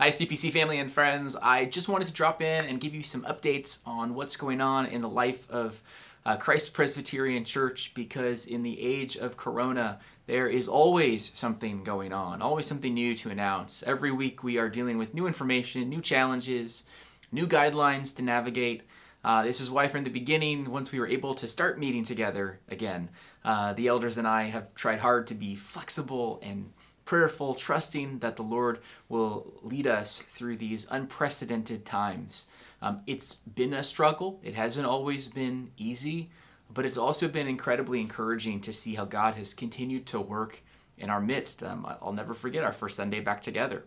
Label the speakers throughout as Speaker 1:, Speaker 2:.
Speaker 1: Hi, CPC family and friends. I just wanted to drop in and give you some updates on what's going on in the life of Christ Presbyterian Church, because in the age of Corona, there is always something going on, always something new to announce. Every week we are dealing with new information, new challenges, new guidelines to navigate. This is why from the beginning, once we were able to start meeting together again, the elders and I have tried hard to be flexible and prayerful, trusting that the Lord will lead us through these unprecedented times. It's been a struggle. It hasn't always been easy, but it's also been incredibly encouraging to see how God has continued to work in our midst. I'll never forget our first Sunday back together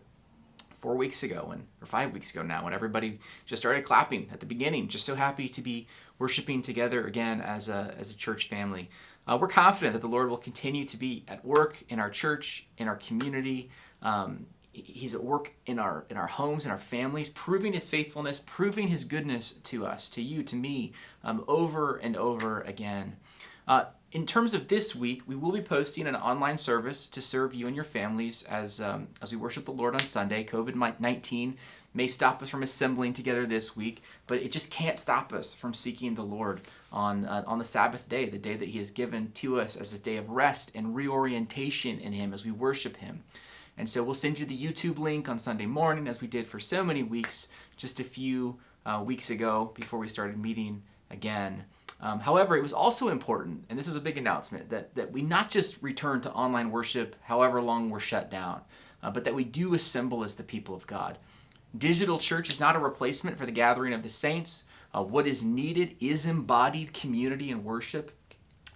Speaker 1: 4 weeks ago, or 5 weeks ago now, when everybody just started clapping at the beginning, just so happy to be worshiping together again as a church family. We're confident that the Lord will continue to be at work in our church, in our community. He's at work in our homes, in our families, proving His faithfulness, proving His goodness to us, to you, to me, over and over again. In terms of this week, we will be posting an online service to serve you and your families as we worship the Lord on Sunday. COVID-19 may stop us from assembling together this week, but it just can't stop us from seeking the Lord on the Sabbath day, the day that He has given to us as a day of rest and reorientation in Him as we worship Him. And so we'll send you the YouTube link on Sunday morning, as we did for so many weeks just a few weeks ago before we started meeting again. However, it was also important, and this is a big announcement, that we not just return to online worship however long we're shut down, but that we do assemble as the people of God. Digital church is not a replacement for the gathering of the saints. What is needed is embodied community and worship.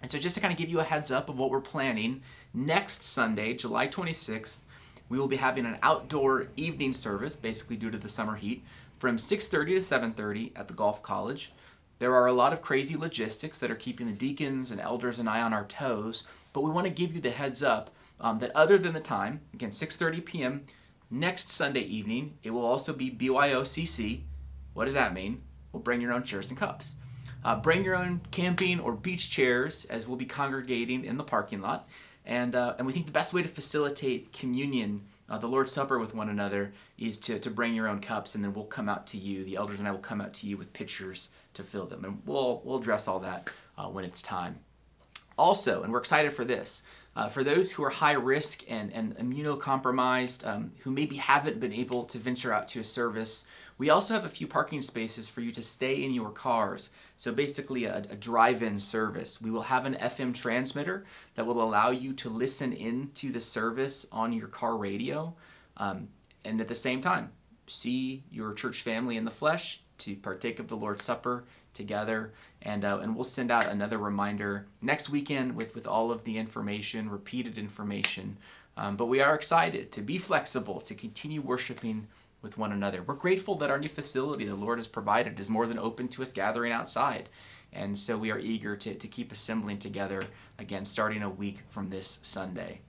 Speaker 1: And so just to kind of give you a heads up of what we're planning, next Sunday, July 26th, we will be having an outdoor evening service, basically due to the summer heat, from 6:30 to 7:30 at the Golf College. There are a lot of crazy logistics that are keeping the deacons and elders and I on our toes, but we want to give you the heads up that other than the time, again, 6:30 p.m., next Sunday evening, it will also be BYOCC. What does that mean? Well, bring your own chairs and cups. Bring your own camping or beach chairs, as we'll be congregating in the parking lot. And we think the best way to facilitate communion, the Lord's Supper with one another, is to bring your own cups, and then we'll come out to you. The elders and I will come out to you with pitchers to fill them. And we'll address all that when it's time. Also, and we're excited for this, for those who are high risk and immunocompromised, who maybe haven't been able to venture out to a service, we also have a few parking spaces for you to stay in your cars. So basically a drive-in service. We will have an FM transmitter that will allow you to listen into the service on your car radio, and at the same time, see your church family in the flesh, to partake of the Lord's Supper together, and we'll send out another reminder next weekend with all of the information, repeated information. But we are excited to be flexible, to continue worshiping with one another. We're grateful that our new facility the Lord has provided is more than open to us gathering outside. And so we are eager to keep assembling together again, starting a week from this Sunday.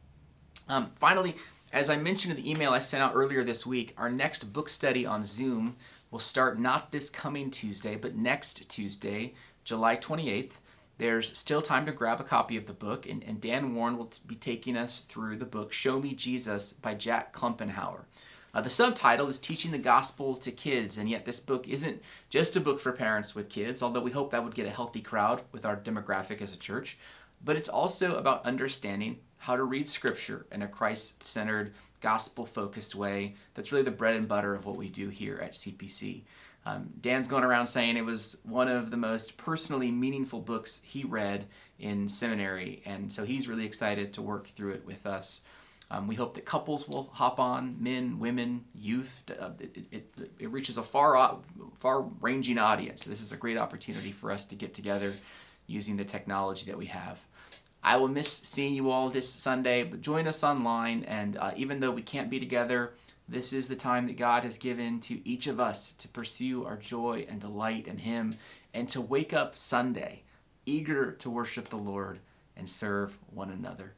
Speaker 1: Finally, as I mentioned in the email I sent out earlier this week, our next book study on Zoom will start not this coming Tuesday, but next Tuesday, July 28th. There's still time to grab a copy of the book, and Dan Warren will be taking us through the book Show Me Jesus by Jack Klumpenhauer. The subtitle is Teaching the Gospel to Kids, and yet this book isn't just a book for parents with kids, although we hope that would get a healthy crowd with our demographic as a church, but it's also about understanding how to read Scripture in a Christ-centered, gospel-focused way. That's really the bread and butter of what we do here at CPC. Dan's going around saying it was one of the most personally meaningful books he read in seminary, and so he's really excited to work through it with us. We hope that couples will hop on, men, women, youth. It reaches a far-ranging audience. This is a great opportunity for us to get together using the technology that we have. I will miss seeing you all this Sunday, but join us online, and even though we can't be together, this is the time that God has given to each of us to pursue our joy and delight in Him, and to wake up Sunday eager to worship the Lord and serve one another.